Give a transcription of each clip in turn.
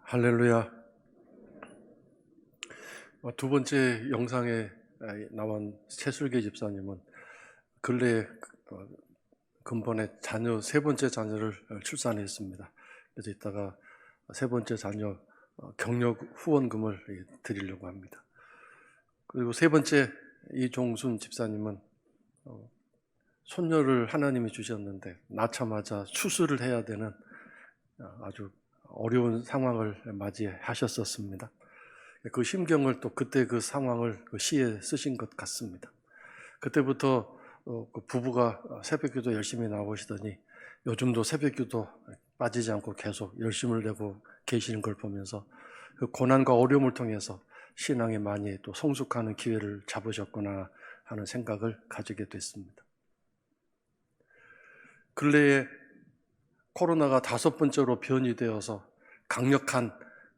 할렐루야. 두 번째 영상에 나온 최술계 집사님은 근래에 근본에 자녀 세 번째 자녀를 출산했습니다. 그래서 이따가 세 번째 자녀 경력 후원금을 드리려고 합니다. 그리고 세 번째 이종순 집사님은 손녀를 하나님이 주셨는데 낳자마자 수술을 해야 되는 아주 어려운 상황을 맞이하셨었습니다. 그 심경을 또 그때 그 상황을 그 시에 쓰신 것 같습니다. 그때부터 그 부부가 새벽기도 열심히 나오시더니 요즘도 새벽기도 빠지지 않고 계속 열심을 내고 계시는 걸 보면서 그 고난과 어려움을 통해서 신앙에 많이 또 성숙하는 기회를 잡으셨구나 하는 생각을 가지게 됐습니다. 근래에 코로나가 다섯 번째로 변이되어서 강력한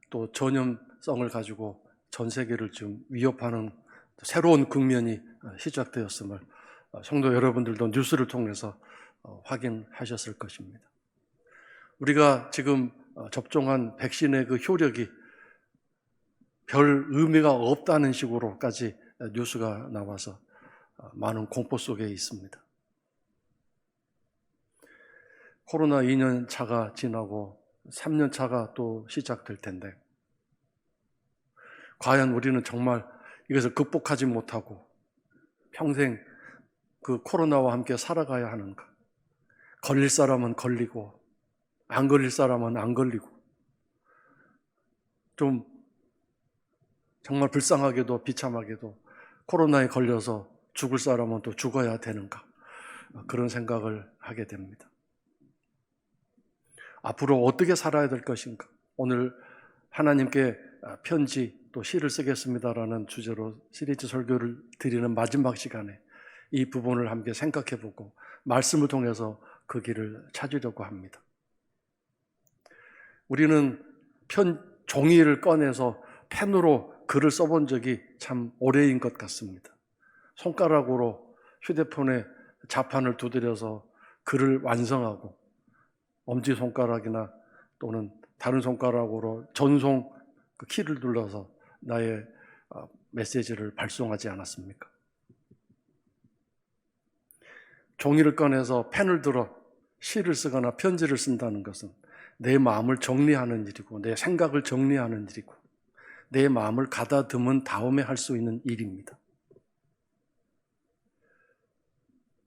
또 전염성을 가지고 전 세계를 지금 위협하는 새로운 국면이 시작되었음을 성도 여러분들도 뉴스를 통해서 확인하셨을 것입니다. 우리가 지금 접종한 백신의 그 효력이 별 의미가 없다는 식으로까지 뉴스가 나와서 많은 공포 속에 있습니다. 코로나 2년 차가 지나고 3년 차가 또 시작될 텐데 과연 우리는 정말 이것을 극복하지 못하고 평생 그 코로나와 함께 살아가야 하는가? 걸릴 사람은 걸리고 안 걸릴 사람은 안 걸리고 좀 정말 불쌍하게도 비참하게도 코로나에 걸려서 죽을 사람은 또 죽어야 되는가? 그런 생각을 하게 됩니다. 앞으로 어떻게 살아야 될 것인가? 오늘 하나님께 편지 또 시를 쓰겠습니다라는 주제로 시리즈 설교를 드리는 마지막 시간에 이 부분을 함께 생각해보고 말씀을 통해서 그 길을 찾으려고 합니다. 우리는 종이를 꺼내서 펜으로 글을 써본 적이 참 오래인 것 같습니다. 손가락으로 휴대폰에 자판을 두드려서 글을 완성하고 엄지손가락이나 또는 다른 손가락으로 전송 그 키를 눌러서 나의 메시지를 발송하지 않았습니까? 종이를 꺼내서 펜을 들어 시를 쓰거나 편지를 쓴다는 것은 내 마음을 정리하는 일이고 내 생각을 정리하는 일이고 내 마음을 가다듬은 다음에 할 수 있는 일입니다.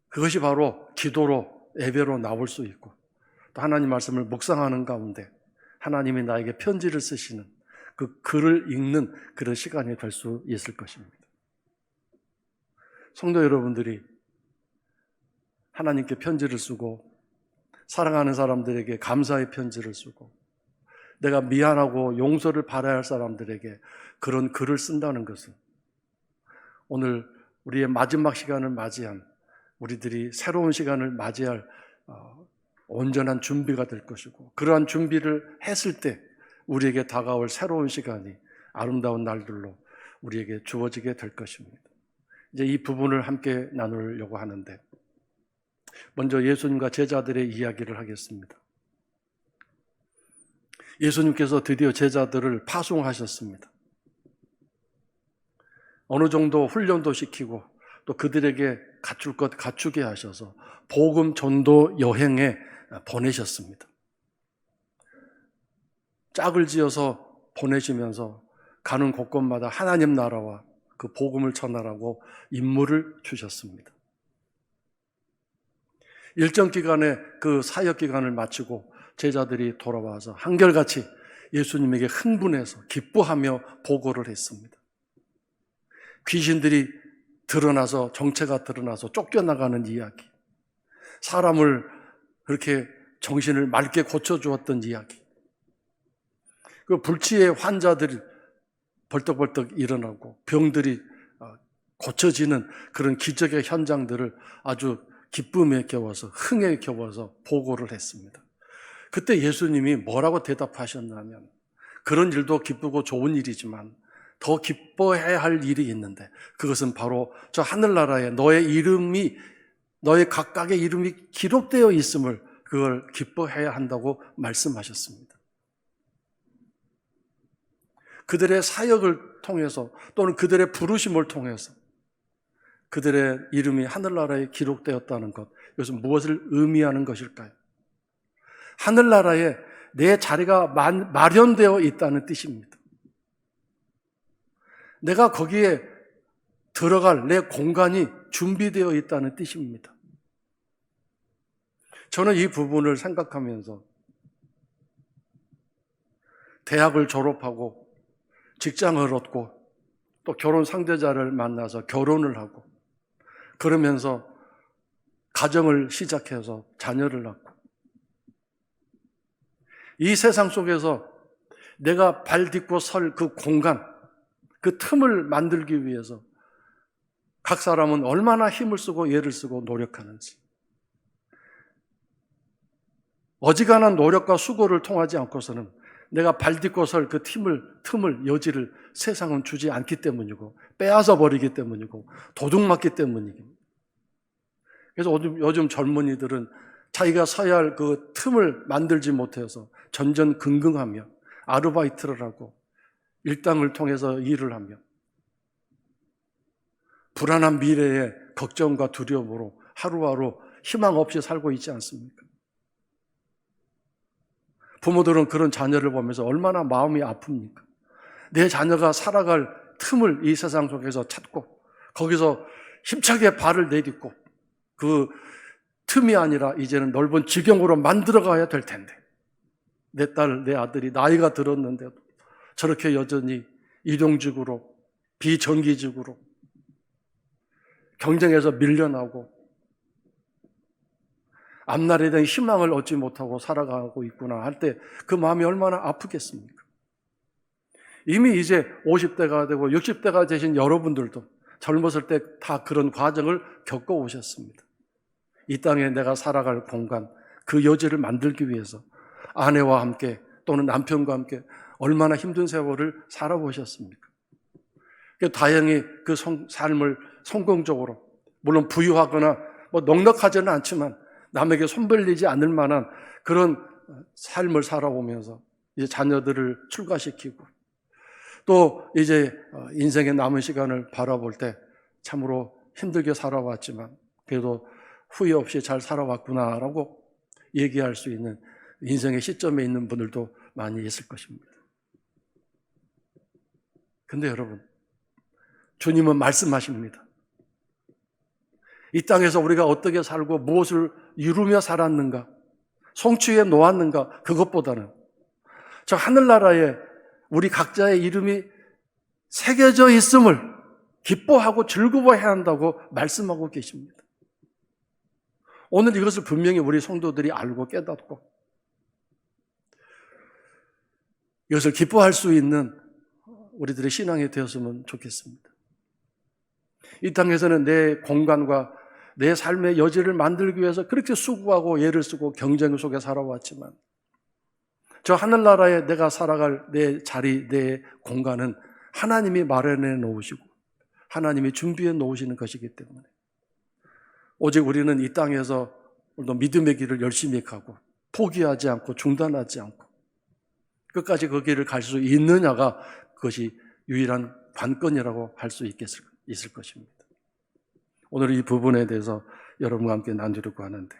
그것이 바로 기도로 예배로 나올 수 있고 또 하나님 말씀을 묵상하는 가운데 하나님이 나에게 편지를 쓰시는 그 글을 읽는 그런 시간이 될 수 있을 것입니다. 성도 여러분들이 하나님께 편지를 쓰고 사랑하는 사람들에게 감사의 편지를 쓰고 내가 미안하고 용서를 받아야 할 사람들에게 그런 글을 쓴다는 것은 오늘 우리의 마지막 시간을 맞이한 우리들이 새로운 시간을 맞이할 온전한 준비가 될 것이고 그러한 준비를 했을 때 우리에게 다가올 새로운 시간이 아름다운 날들로 우리에게 주어지게 될 것입니다. 이제 이 부분을 함께 나누려고 하는데 먼저 예수님과 제자들의 이야기를 하겠습니다. 예수님께서 드디어 제자들을 파송하셨습니다. 어느 정도 훈련도 시키고 또 그들에게 갖출 것 갖추게 하셔서 복음 전도 여행에 보내셨습니다. 짝을 지어서 보내시면서 가는 곳곳마다 하나님 나라와 그 복음을 전하라고 임무를 주셨습니다. 일정 기간에 그 사역 기간을 마치고 제자들이 돌아와서 한결같이 예수님에게 흥분해서 기뻐하며 보고를 했습니다. 귀신들이 드러나서 정체가 드러나서 쫓겨나가는 이야기, 사람을 그렇게 정신을 맑게 고쳐주었던 이야기, 그 불치의 환자들이 벌떡벌떡 일어나고 병들이 고쳐지는 그런 기적의 현장들을 아주 기쁨에 겨워서 흥에 겨워서 보고를 했습니다. 그때 예수님이 뭐라고 대답하셨냐면 그런 일도 기쁘고 좋은 일이지만 더 기뻐해야 할 일이 있는데 그것은 바로 저 하늘나라에 너의 각각의 이름이 기록되어 있음을 그걸 기뻐해야 한다고 말씀하셨습니다. 그들의 사역을 통해서 또는 그들의 부르심을 통해서 그들의 이름이 하늘나라에 기록되었다는 것, 이것은 무엇을 의미하는 것일까요? 하늘나라에 내 자리가 마련되어 있다는 뜻입니다. 내가 거기에 들어갈 내 공간이 준비되어 있다는 뜻입니다. 저는 이 부분을 생각하면서 대학을 졸업하고 직장을 얻고 또 결혼 상대자를 만나서 결혼을 하고 그러면서 가정을 시작해서 자녀를 낳고 이 세상 속에서 내가 발 딛고 설 그 공간, 그 틈을 만들기 위해서 각 사람은 얼마나 힘을 쓰고 애를 쓰고 노력하는지, 어지간한 노력과 수고를 통하지 않고서는 내가 발 딛고 설 그 틈을, 여지를 세상은 주지 않기 때문이고 빼앗아 버리기 때문이고 도둑맞기 때문이고, 그래서 요즘 젊은이들은 자기가 서야 할 그 틈을 만들지 못해서 전전긍긍하며 아르바이트를 하고 일당을 통해서 일을 하며 불안한 미래의 걱정과 두려움으로 하루하루 희망 없이 살고 있지 않습니까? 부모들은 그런 자녀를 보면서 얼마나 마음이 아픕니까? 내 자녀가 살아갈 틈을 이 세상 속에서 찾고 거기서 힘차게 발을 내딛고 그 틈이 아니라 이제는 넓은 지경으로 만들어가야 될 텐데, 내 딸, 내 아들이 나이가 들었는데도 저렇게 여전히 일용직으로 비정규직으로 경쟁에서 밀려나고 앞날에 대한 희망을 얻지 못하고 살아가고 있구나 할 때 그 마음이 얼마나 아프겠습니까? 이미 이제 50대가 되고 60대가 되신 여러분들도 젊었을 때 다 그런 과정을 겪어오셨습니다. 이 땅에 내가 살아갈 공간, 그 여지를 만들기 위해서 아내와 함께 또는 남편과 함께 얼마나 힘든 세월을 살아보셨습니까? 다행히 그 삶을 성공적으로, 물론 부유하거나 넉넉하지는 않지만 남에게 손벌리지 않을 만한 그런 삶을 살아오면서 이제 자녀들을 출가시키고 또 이제 인생의 남은 시간을 바라볼 때 참으로 힘들게 살아왔지만 그래도 후회 없이 잘 살아왔구나라고 얘기할 수 있는 인생의 시점에 있는 분들도 많이 있을 것입니다. 근데 여러분, 주님은 말씀하십니다. 이 땅에서 우리가 어떻게 살고 무엇을 이루며 살았는가, 성취해 놓았는가, 그것보다는 저 하늘나라에 우리 각자의 이름이 새겨져 있음을 기뻐하고 즐거워해야 한다고 말씀하고 계십니다. 오늘 이것을 분명히 우리 성도들이 알고 깨닫고 이것을 기뻐할 수 있는 우리들의 신앙이 되었으면 좋겠습니다. 이 땅에서는 내 공간과 내 삶의 여지를 만들기 위해서 그렇게 수고하고 애를 쓰고 경쟁 속에 살아왔지만 저 하늘나라에 내가 살아갈 내 자리, 내 공간은 하나님이 마련해 놓으시고 하나님이 준비해 놓으시는 것이기 때문에 오직 우리는 이 땅에서 오늘도 믿음의 길을 열심히 가고 포기하지 않고 중단하지 않고 끝까지 그 길을 갈 수 있느냐가 그것이 유일한 관건이라고 할 수 있을 것입니다. 오늘 이 부분에 대해서 여러분과 함께 나누려고 하는데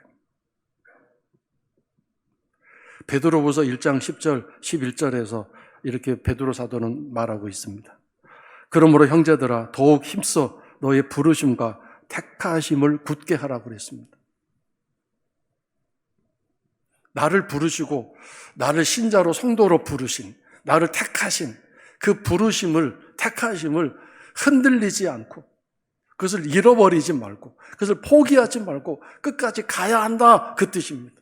베드로후서 1장 10절, 11절에서 이렇게 베드로 사도는 말하고 있습니다. 그러므로 형제들아 더욱 힘써 너의 부르심과 택하심을 굳게 하라고 그랬습니다. 나를 부르시고 나를 신자로 성도로 부르신, 나를 택하신 그 부르심을, 택하심을 흔들리지 않고 그것을 잃어버리지 말고 그것을 포기하지 말고 끝까지 가야 한다, 그 뜻입니다.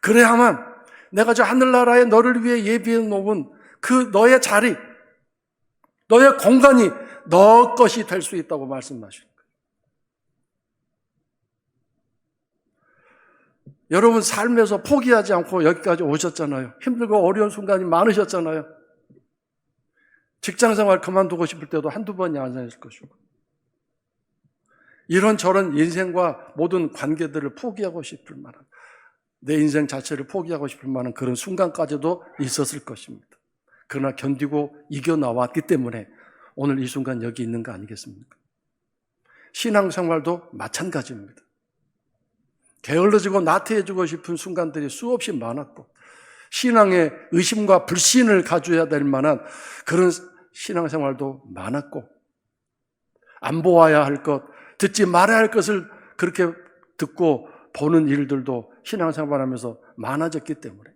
그래야만 내가 저 하늘나라에 너를 위해 예비해 놓은 그 너의 자리, 너의 공간이 너 것이 될 수 있다고 말씀하시는 거예요. 여러분 삶에서 포기하지 않고 여기까지 오셨잖아요. 힘들고 어려운 순간이 많으셨잖아요. 직장생활 그만두고 싶을 때도 한두 번이 아니었을 것이고 이런저런 인생과 모든 관계들을 포기하고 싶을 만한, 내 인생 자체를 포기하고 싶을 만한 그런 순간까지도 있었을 것입니다. 그러나 견디고 이겨나왔기 때문에 오늘 이 순간 여기 있는 거 아니겠습니까? 신앙생활도 마찬가지입니다. 게을러지고 나태해지고 싶은 순간들이 수없이 많았고 신앙의 의심과 불신을 가져야 될 만한 그런 신앙생활도 많았고 안 보아야 할 것, 듣지 말아야 할 것을 그렇게 듣고 보는 일들도 신앙생활하면서 많아졌기 때문에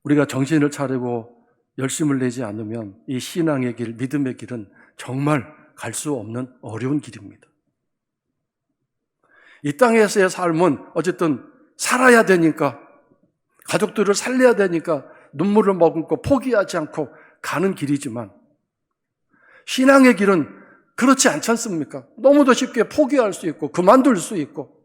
우리가 정신을 차리고 열심을 내지 않으면 이 신앙의 길, 믿음의 길은 정말 갈 수 없는 어려운 길입니다. 이 땅에서의 삶은 어쨌든 살아야 되니까, 가족들을 살려야 되니까 눈물을 머금고 포기하지 않고 가는 길이지만 신앙의 길은 그렇지 않지 않습니까? 너무도 쉽게 포기할 수 있고 그만둘 수 있고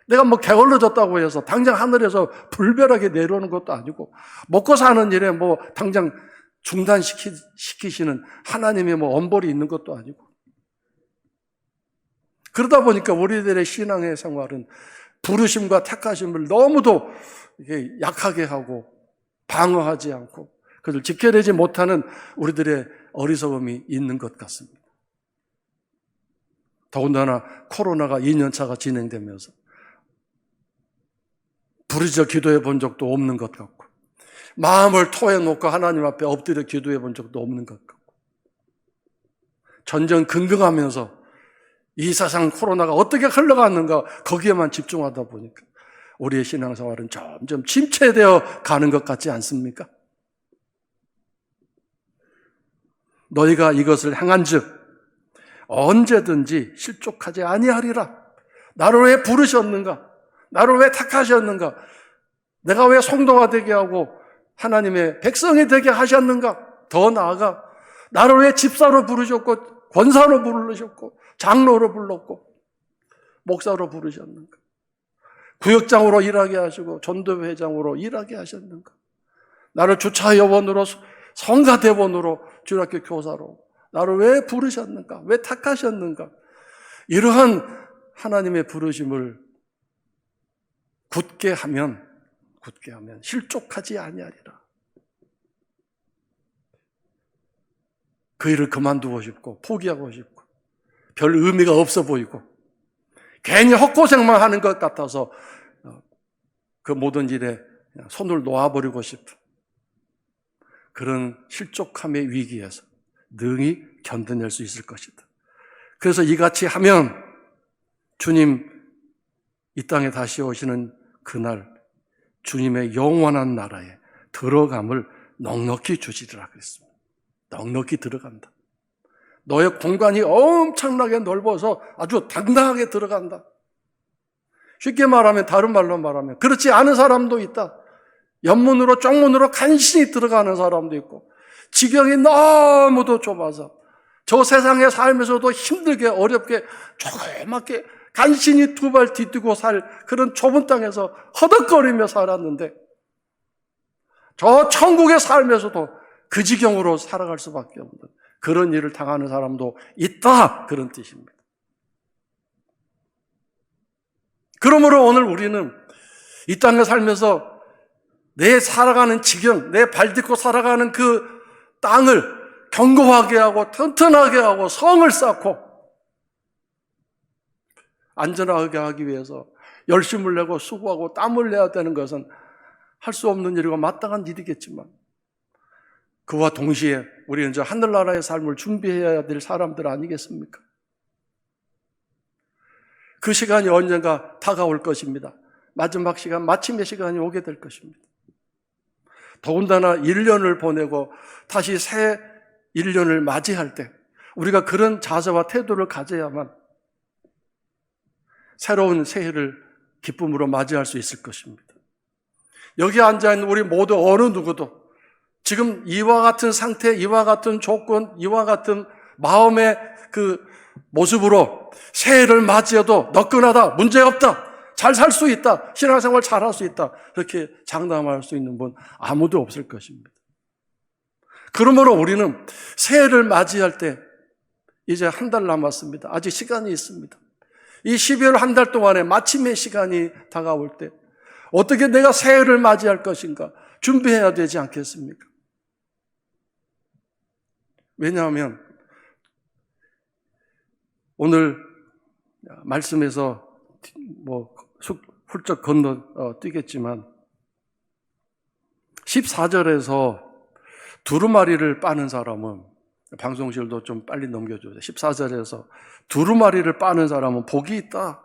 내가 뭐 게을러졌다고 해서 당장 하늘에서 불벼락이 내려오는 것도 아니고 먹고 사는 일에 뭐 당장 중단시키시는 하나님의 뭐 엄벌이 있는 것도 아니고 그러다 보니까 우리들의 신앙의 생활은 부르심과 택하심을 너무도 약하게 하고 방어하지 않고 그것을 지켜내지 못하는 우리들의 어리석음이 있는 것 같습니다. 더군다나 코로나가 2년차가 진행되면서 부르짖어 기도해 본 적도 없는 것 같고 마음을 토해놓고 하나님 앞에 엎드려 기도해 본 적도 없는 것 같고 전전긍긍하면서 이 세상 코로나가 어떻게 흘러갔는가 거기에만 집중하다 보니까 우리의 신앙생활은 점점 침체되어 가는 것 같지 않습니까? 너희가 이것을 행한즉 언제든지 실족하지 아니하리라. 나를 왜 부르셨는가? 나를 왜 택하셨는가? 내가 왜 성도가 되게 하고 하나님의 백성이 되게 하셨는가? 더 나아가 나를 왜 집사로 부르셨고 권사로 부르셨고 장로로 불렀고 목사로 부르셨는가? 구역장으로 일하게 하시고 전도회장으로 일하게 하셨는가? 나를 주차 요원으로 성가 대원으로 주일학교 교사로 나를 왜 부르셨는가? 왜 택하셨는가? 이러한 하나님의 부르심을 굳게 하면 실족하지 아니하리라. 그 일을 그만두고 싶고 포기하고 싶고 별 의미가 없어 보이고 괜히 헛고생만 하는 것 같아서 그 모든 일에 손을 놓아버리고 싶은 그런 실족함의 위기에서 능히 견뎌낼 수 있을 것이다. 그래서 이같이 하면 주님 이 땅에 다시 오시는 그날 주님의 영원한 나라에 들어감을 넉넉히 주시리라 그랬습니다. 넉넉히 들어간다. 너의 공간이 엄청나게 넓어서 아주 당당하게 들어간다. 쉽게 말하면 다른 말로 말하면 그렇지 않은 사람도 있다. 옆문으로 쪽문으로 간신히 들어가는 사람도 있고 지경이 너무도 좁아서 저 세상에 살면서도 힘들게 어렵게 조그맣게 간신히 두 발 뒤뜨고 살 그런 좁은 땅에서 허덕거리며 살았는데 저 천국에 살면서도 그 지경으로 살아갈 수밖에 없는 그런 일을 당하는 사람도 있다 그런 뜻입니다. 그러므로 오늘 우리는 이 땅에 살면서 내 살아가는 지경, 내 발 딛고 살아가는 그 땅을 견고하게 하고 튼튼하게 하고 성을 쌓고 안전하게 하기 위해서 열심을 내고 수고하고 땀을 내야 되는 것은 할 수 없는 일이고 마땅한 일이겠지만 그와 동시에 우리는 저 하늘나라의 삶을 준비해야 될 사람들 아니겠습니까? 그 시간이 언젠가 다가올 것입니다. 마지막 시간, 마침의 시간이 오게 될 것입니다. 더군다나 1년을 보내고 다시 새 1년을 맞이할 때 우리가 그런 자세와 태도를 가져야만 새로운 새해를 기쁨으로 맞이할 수 있을 것입니다. 여기 앉아있는 우리 모두 어느 누구도 지금 이와 같은 상태, 이와 같은 조건, 이와 같은 마음의 그 모습으로 새해를 맞이해도 너끈하다, 문제없다, 잘 살 수 있다, 신앙생활 잘할 수 있다 그렇게 장담할 수 있는 분 아무도 없을 것입니다. 그러므로 우리는 새해를 맞이할 때 이제 한 달 남았습니다. 아직 시간이 있습니다. 이 12월 한 달 동안에 마침의 시간이 다가올 때 어떻게 내가 새해를 맞이할 것인가 준비해야 되지 않겠습니까? 왜냐하면 오늘 말씀에서 훌쩍 건너뛰겠지만 14절에서 두루마리를 빠는 사람은, 방송실도 좀 빨리 넘겨줘야 돼. 14절에서 두루마리를 빠는 사람은 복이 있다.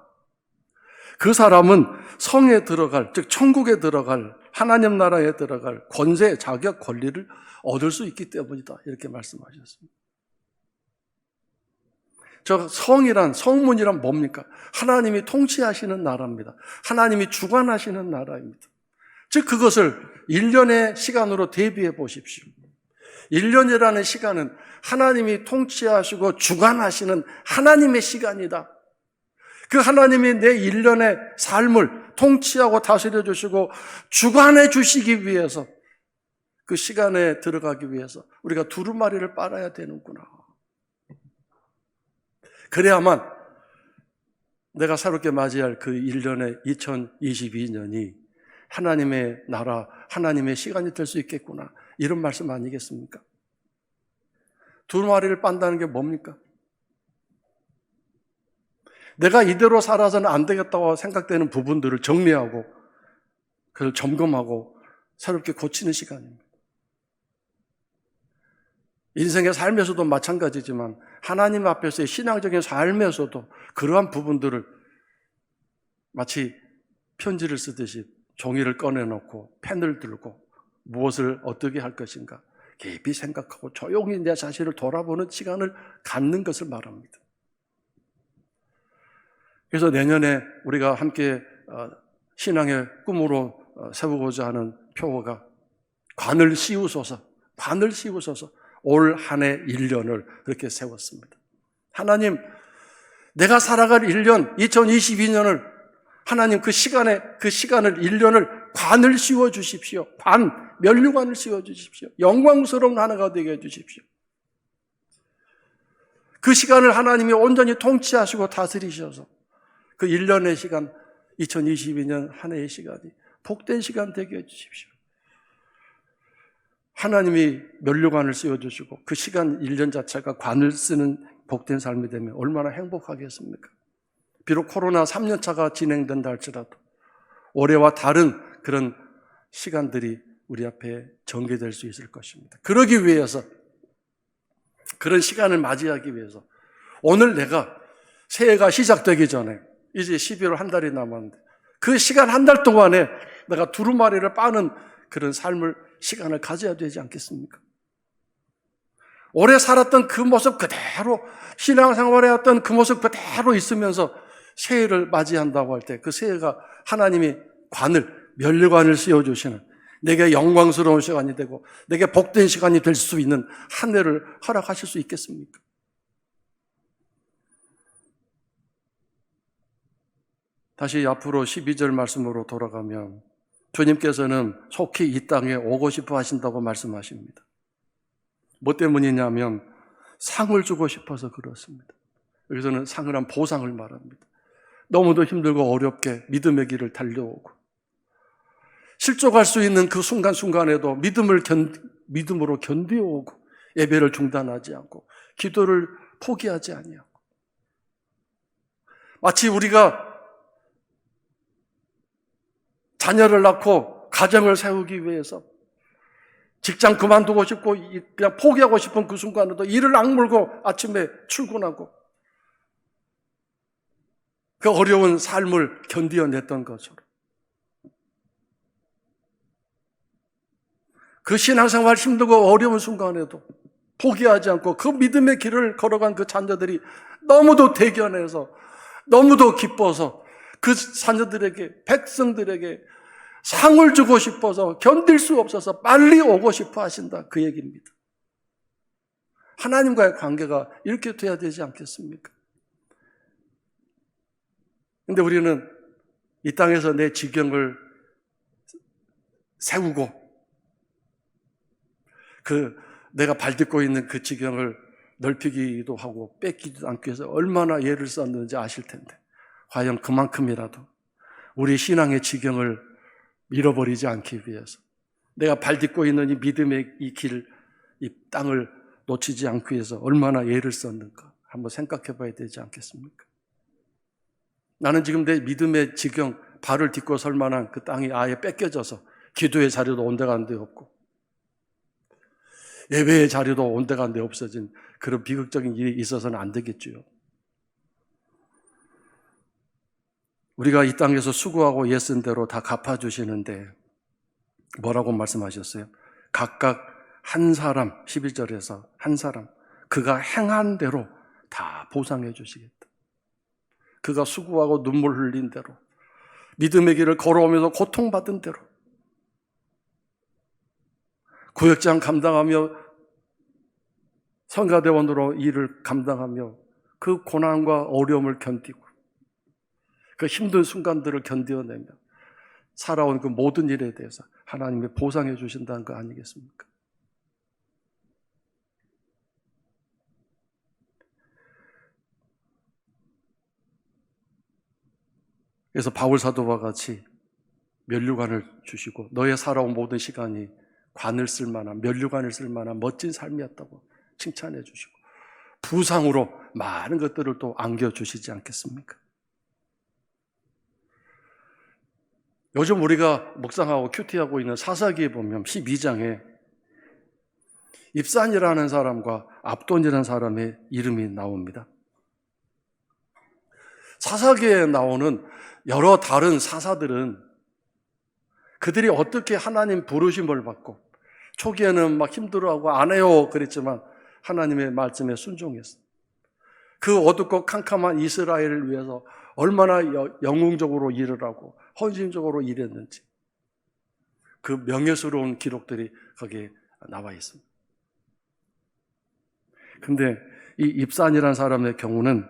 그 사람은 성에 들어갈, 즉 천국에 들어갈, 하나님 나라에 들어갈 권세, 자격, 권리를 얻을 수 있기 때문이다. 이렇게 말씀하셨습니다. 저 성문이란 뭡니까? 하나님이 통치하시는 나라입니다. 하나님이 주관하시는 나라입니다. 즉 그것을 1년의 시간으로 대비해 보십시오. 1년이라는 시간은 하나님이 통치하시고 주관하시는 하나님의 시간이다. 그 하나님이 내 1년의 삶을 통치하고 다스려 주시고 주관해 주시기 위해서, 그 시간에 들어가기 위해서 우리가 두루마리를 빨아야 되는구나. 그래야만 내가 새롭게 맞이할 그 1년의 2022년이 하나님의 나라, 하나님의 시간이 될 수 있겠구나. 이런 말씀 아니겠습니까? 두루마리를 빤다는 게 뭡니까? 내가 이대로 살아서는 안 되겠다고 생각되는 부분들을 정리하고 그걸 점검하고 새롭게 고치는 시간입니다. 인생의 삶에서도 마찬가지지만 하나님 앞에서의 신앙적인 삶에서도 그러한 부분들을 마치 편지를 쓰듯이 종이를 꺼내놓고 펜을 들고 무엇을 어떻게 할 것인가 깊이 생각하고 조용히 내 자신을 돌아보는 시간을 갖는 것을 말합니다. 그래서 내년에 우리가 함께 신앙의 꿈으로 세우고자 하는 표어가 관을 씌우소서, 관을 씌우소서, 올 한 해 1년을 그렇게 세웠습니다. 하나님, 내가 살아갈 1년, 2022년을 하나님 그 시간을 1년을 관을 씌워 주십시오. 면류관을 씌워 주십시오. 영광스러운 하나가 되게 해 주십시오. 그 시간을 하나님이 온전히 통치하시고 다스리셔서 그 1년의 시간, 2022년 한 해의 시간이 복된 시간 되게 해 주십시오. 하나님이 면류관을 씌워주시고 그 시간 1년 자체가 관을 쓰는 복된 삶이 되면 얼마나 행복하겠습니까? 비록 코로나 3년차가 진행된다 할지라도 올해와 다른 그런 시간들이 우리 앞에 전개될 수 있을 것입니다. 그러기 위해서, 그런 시간을 맞이하기 위해서 오늘 내가 새해가 시작되기 전에 이제 12월 한 달이 남았는데 그 시간 한 달 동안에 내가 두루마리를 빠는 그런 시간을 가져야 되지 않겠습니까? 오래 살았던 그 모습 그대로, 신앙생활에 했던 그 모습 그대로 있으면서 새해를 맞이한다고 할 때 그 새해가 하나님이 면류관을 씌워주시는, 내게 영광스러운 시간이 되고 내게 복된 시간이 될 수 있는 한 해를 허락하실 수 있겠습니까? 다시 앞으로 12절 말씀으로 돌아가면 주님께서는 속히 이 땅에 오고 싶어 하신다고 말씀하십니다. 뭐 때문이냐면 상을 주고 싶어서 그렇습니다. 여기서는 상을 한 보상을 말합니다. 너무도 힘들고 어렵게 믿음의 길을 달려오고 실족할 수 있는 그 순간순간에도 믿음으로 견디어오고 예배를 중단하지 않고 기도를 포기하지 아니하고, 마치 우리가 자녀를 낳고 가정을 세우기 위해서 직장 그만두고 싶고 그냥 포기하고 싶은 그 순간에도 이를 악물고 아침에 출근하고 그 어려운 삶을 견디어냈던 것처럼, 그 신앙생활 힘들고 어려운 순간에도 포기하지 않고 그 믿음의 길을 걸어간 그 자녀들이 너무도 대견해서, 너무도 기뻐서 그 자녀들에게, 백성들에게 상을 주고 싶어서 견딜 수 없어서 빨리 오고 싶어 하신다, 그 얘기입니다. 하나님과의 관계가 이렇게 돼야 되지 않겠습니까? 근데 우리는 이 땅에서 내 지경을 세우고 내가 발딛고 있는 그 지경을 넓히기도 하고 뺏기지도 않기 위해서 얼마나 애를 썼는지 아실 텐데, 과연 그만큼이라도 우리 신앙의 지경을 잃어버리지 않기 위해서, 내가 발 딛고 있는 이 믿음의 이 길, 이 땅을 놓치지 않기 위해서 얼마나 애를 썼는가 한번 생각해 봐야 되지 않겠습니까? 나는 지금 내 믿음의 지경, 발을 딛고 설 만한 그 땅이 아예 뺏겨져서 기도의 자리도 온데간데 없고 예배의 자리도 온데간데 없어진 그런 비극적인 일이 있어서는 안 되겠지요. 우리가 이 땅에서 수고하고 예쓴 대로 다 갚아주시는데 뭐라고 말씀하셨어요? 각각 한 사람, 12절에서 한 사람, 그가 행한 대로 다 보상해 주시겠다. 그가 수고하고 눈물 흘린 대로, 믿음의 길을 걸어오면서 고통받은 대로, 구역장 감당하며 성가대원으로 일을 감당하며 그 고난과 어려움을 견디고 그 힘든 순간들을 견뎌내며 살아온 그 모든 일에 대해서 하나님이 보상해 주신다는 거 아니겠습니까? 그래서 바울 사도와 같이 면류관을 주시고 너의 살아온 모든 시간이 관을 쓸 만한, 면류관을 쓸 만한 멋진 삶이었다고 칭찬해 주시고 부상으로 많은 것들을 또 안겨주시지 않겠습니까? 요즘 우리가 묵상하고 큐티하고 있는 사사기에 보면 12장에 입산이라는 사람과 압돈이라는 사람의 이름이 나옵니다. 사사기에 나오는 여러 다른 사사들은 그들이 어떻게 하나님 부르심을 받고 초기에는 막 힘들어하고 안 해요 그랬지만 하나님의 말씀에 순종했어요. 그 어둡고 캄캄한 이스라엘을 위해서 얼마나 영웅적으로 일을 하고 헌신적으로 일했는지 그 명예스러운 기록들이 거기에 나와 있습니다. 근데 이 입산이라는 사람의 경우는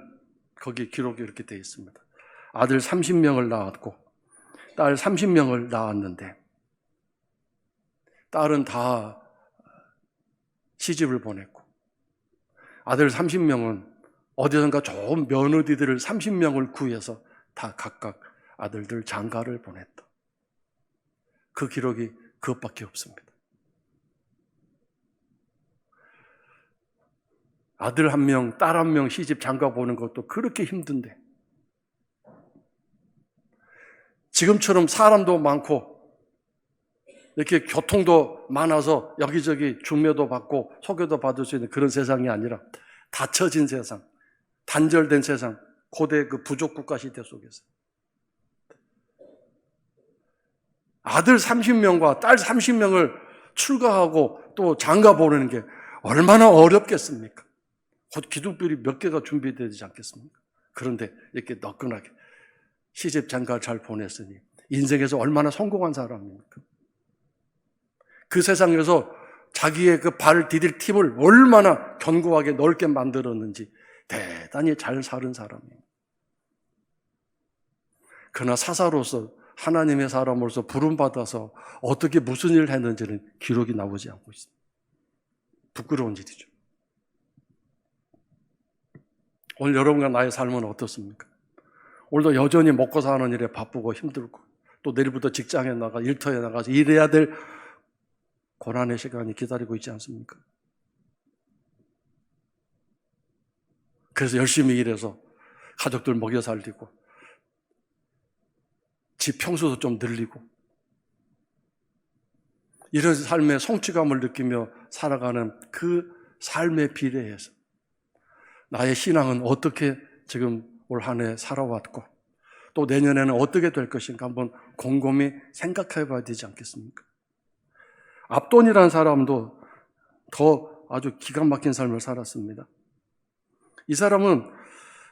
거기 기록이 이렇게 되어 있습니다. 아들 30명을 낳았고 딸 30명을 낳았는데 딸은 다 시집을 보냈고 아들 30명은 어디선가 좋은 며느리들을 30명을 구해서 다 각각 아들들 장가를 보냈다. 그 기록이 그것밖에 없습니다. 아들 1명, 딸 1명 시집 장가 보는 것도 그렇게 힘든데 지금처럼 사람도 많고 이렇게 교통도 많아서 여기저기 중매도 받고 소개도 받을 수 있는 그런 세상이 아니라 닫혀진 세상, 단절된 세상, 고대 그 부족 국가 시대 속에서 아들 30명과 딸 30명을 출가하고 또 장가 보내는 게 얼마나 어렵겠습니까? 곧 기둥불이 몇 개가 준비되지 않겠습니까? 그런데 이렇게 너끈하게 시집 장가를 잘 보냈으니 인생에서 얼마나 성공한 사람입니까? 그 세상에서 자기의 그 발을 디딜 팁을 얼마나 견고하게 넓게 만들었는지 대단히 잘 사는 사람입니다. 그러나 사사로서 하나님의 사람으로서 부름받아서 어떻게 무슨 일을 했는지는 기록이 나오지 않고 있습니다. 부끄러운 일이죠. 오늘 여러분과 나의 삶은 어떻습니까? 오늘도 여전히 먹고 사는 일에 바쁘고 힘들고 또 내일부터 직장에 나가 일터에 나가서 일해야 될 고난의 시간이 기다리고 있지 않습니까? 그래서 열심히 일해서 가족들 먹여 살리고 집 평수도 좀 늘리고 이런 삶의 성취감을 느끼며 살아가는 그 삶에 비례해서 나의 신앙은 어떻게 지금 올 한 해 살아왔고 또 내년에는 어떻게 될 것인가 한번 곰곰이 생각해 봐야 되지 않겠습니까? 압돈이라는 사람도 더 아주 기가 막힌 삶을 살았습니다. 이 사람은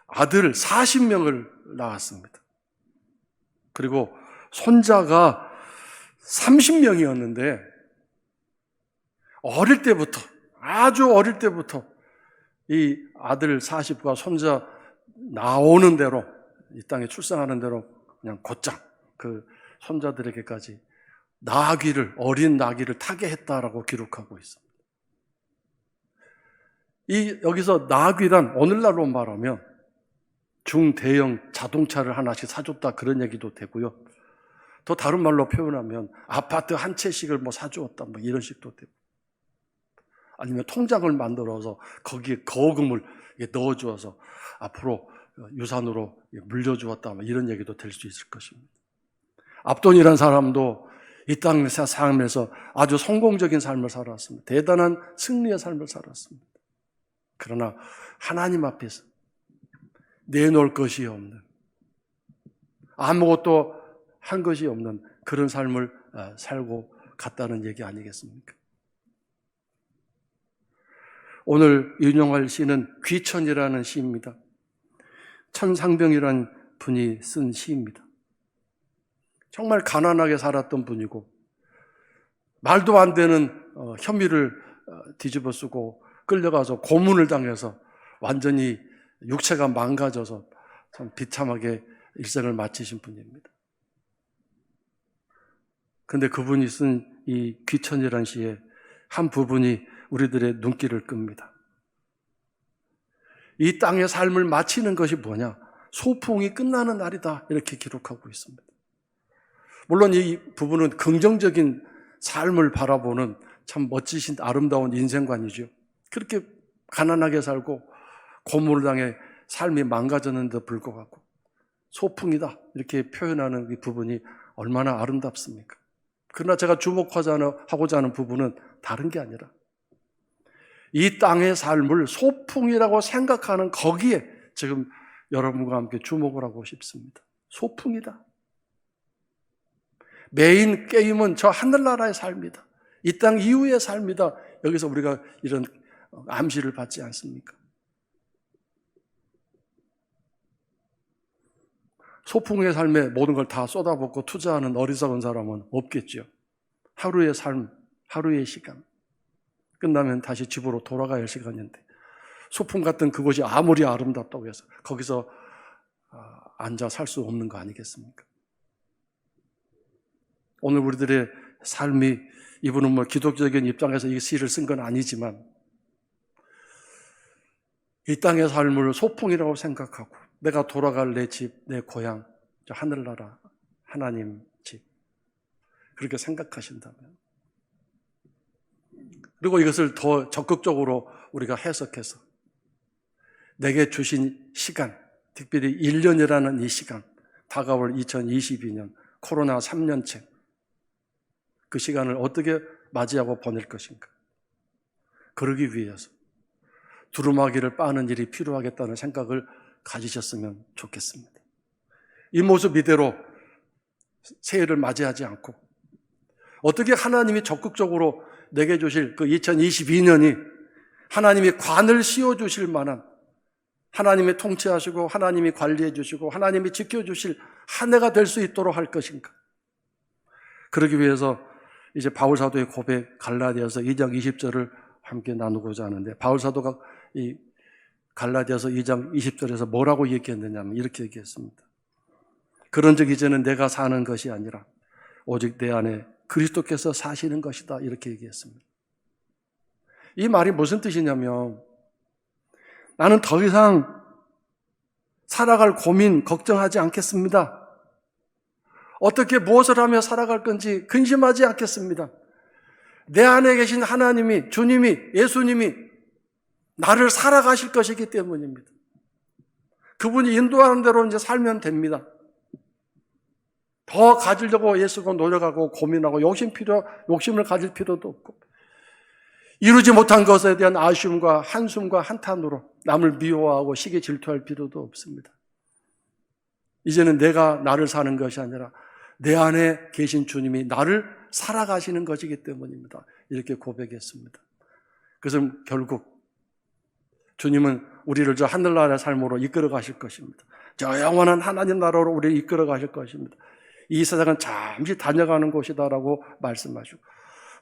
아들 40명을 낳았습니다. 그리고 손자가 30명이었는데 어릴 때부터 아주 어릴 때부터 이 아들 40과 손자 나오는 대로 이 땅에 출생하는 대로 그냥 곧장 그 손자들에게까지 나귀를 어린 나귀를 타게 했다라고 기록하고 있습니다. 이 여기서 나귀란 오늘날로 말하면 중대형 자동차를 하나씩 사줬다 그런 얘기도 되고요. 또 다른 말로 표현하면 아파트 한 채씩을 뭐 사주었다, 뭐 이런 식도 되고, 아니면 통장을 만들어서 거기에 거금을 넣어주어서 앞으로 유산으로 물려주었다, 뭐 이런 얘기도 될 수 있을 것입니다. 압돈이라는 사람도 이 땅에서 삶에서 아주 성공적인 삶을 살았습니다. 대단한 승리의 삶을 살았습니다. 그러나 하나님 앞에서 내놓을 것이 없는, 아무것도 한 것이 없는 그런 삶을 살고 갔다는 얘기 아니겠습니까? 오늘 인용할 시는 귀천이라는 시입니다. 천상병이라는 분이 쓴 시입니다. 정말 가난하게 살았던 분이고 말도 안 되는 혐의를 뒤집어 쓰고 끌려가서 고문을 당해서 완전히 육체가 망가져서 참 비참하게 일생을 마치신 분입니다. 그런데 그분이 쓴 이 귀천이라는 시의 한 부분이 우리들의 눈길을 끕니다. 이 땅의 삶을 마치는 것이 뭐냐? 소풍이 끝나는 날이다, 이렇게 기록하고 있습니다. 물론 이 부분은 긍정적인 삶을 바라보는 참 멋지신 아름다운 인생관이죠. 그렇게 가난하게 살고 고문을 당해 삶이 망가졌는데도 불구하고 소풍이다, 이렇게 표현하는 이 부분이 얼마나 아름답습니까? 그러나 제가 주목하고자 하는 부분은 다른 게 아니라 이 땅의 삶을 소풍이라고 생각하는 거기에 지금 여러분과 함께 주목을 하고 싶습니다. 소풍이다. 메인 게임은 저 하늘나라의 삶이다. 이 땅 이후의 삶이다. 여기서 우리가 이런 암시를 받지 않습니까? 소풍의 삶에 모든 걸 다 쏟아붓고 투자하는 어리석은 사람은 없겠죠. 하루의 삶, 하루의 시간 끝나면 다시 집으로 돌아가야 할 시간인데, 소풍 같은 그곳이 아무리 아름답다고 해서 거기서 앉아 살 수 없는 거 아니겠습니까? 오늘 우리들의 삶이, 이분은 뭐 기독적인 입장에서 이 시를 쓴 건 아니지만 이 땅의 삶을 소풍이라고 생각하고 내가 돌아갈 내 집, 내 고향, 저 하늘나라, 하나님 집, 그렇게 생각하신다면, 그리고 이것을 더 적극적으로 우리가 해석해서 내게 주신 시간, 특별히 1년이라는 이 시간, 다가올 2022년 코로나 3년째, 그 시간을 어떻게 맞이하고 보낼 것인가? 그러기 위해서 두루마기를 빠는 일이 필요하겠다는 생각을 가지셨으면 좋겠습니다. 이 모습 이대로 새해를 맞이하지 않고 어떻게 하나님이 적극적으로 내게 주실 그 2022년이 하나님이 관을 씌워주실 만한, 하나님이 통치하시고 하나님이 관리해 주시고 하나님이 지켜주실 한 해가 될 수 있도록 할 것인가? 그러기 위해서 이제 바울사도의 고백 갈라디아서 2장 20절을 함께 나누고자 하는데, 바울사도가 이 갈라디아서 2장 20절에서 뭐라고 얘기했느냐면 이렇게 얘기했습니다. 그런즉 이제는 내가 사는 것이 아니라 오직 내 안에 그리스도께서 사시는 것이다, 이렇게 얘기했습니다. 이 말이 무슨 뜻이냐면, 나는 더 이상 살아갈 고민, 걱정하지 않겠습니다. 어떻게 무엇을 하며 살아갈 건지 근심하지 않겠습니다. 내 안에 계신 하나님이, 주님이, 예수님이 나를 살아가실 것이기 때문입니다. 그분이 인도하는 대로 이제 살면 됩니다. 더 가지려고 애쓰고 노력하고 고민하고 욕심을 가질 필요도 없고, 이루지 못한 것에 대한 아쉬움과 한숨과 한탄으로 남을 미워하고 시기 질투할 필요도 없습니다. 이제는 내가 나를 사는 것이 아니라 내 안에 계신 주님이 나를 살아가시는 것이기 때문입니다. 이렇게 고백했습니다. 그래서 결국 주님은 우리를 저 하늘나라의 삶으로 이끌어 가실 것입니다. 저 영원한 하나님 나라로 우리를 이끌어 가실 것입니다. 이 세상은 잠시 다녀가는 곳이다라고 말씀하시고,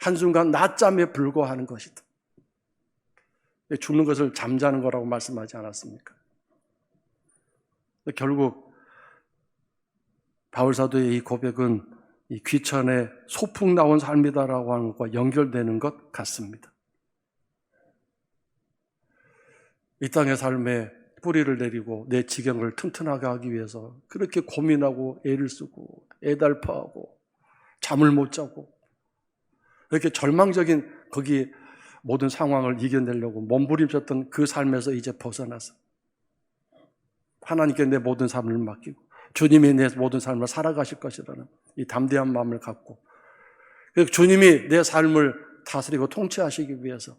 한순간 낮잠에 불과하는 것이다. 죽는 것을 잠자는 거라고 말씀하지 않았습니까? 결국 바울사도의 이 고백은 이 귀천에 소풍 나온 삶이다라고 하는 것과 연결되는 것 같습니다. 이 땅의 삶에 뿌리를 내리고 내 지경을 튼튼하게 하기 위해서 그렇게 고민하고 애를 쓰고 애달파하고 잠을 못 자고 이렇게 절망적인 거기 모든 상황을 이겨내려고 몸부림쳤던 그 삶에서 이제 벗어나서 하나님께 내 모든 삶을 맡기고 주님이 내 모든 삶을 살아가실 것이라는 이 담대한 마음을 갖고 주님이 내 삶을 다스리고 통치하시기 위해서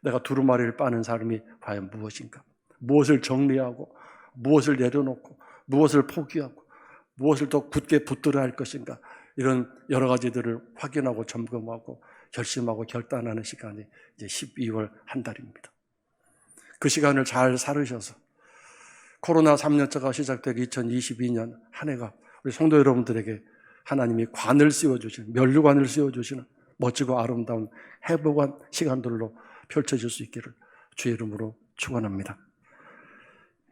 내가 두루마리를 빠는 삶이 과연 무엇인가? 무엇을 정리하고 무엇을 내려놓고 무엇을 포기하고 무엇을 더 굳게 붙들어야 할 것인가? 이런 여러 가지들을 확인하고 점검하고 결심하고 결단하는 시간이 이제 12월 한 달입니다. 그 시간을 잘 살으셔서 코로나 3년차가 시작되기 2022년 한 해가 우리 성도 여러분들에게 하나님이 관을 씌워주시는, 면류관을 씌워주시는 멋지고 아름다운 행복한 시간들로 펼쳐질 수 있기를 주의 이름으로 축원합니다.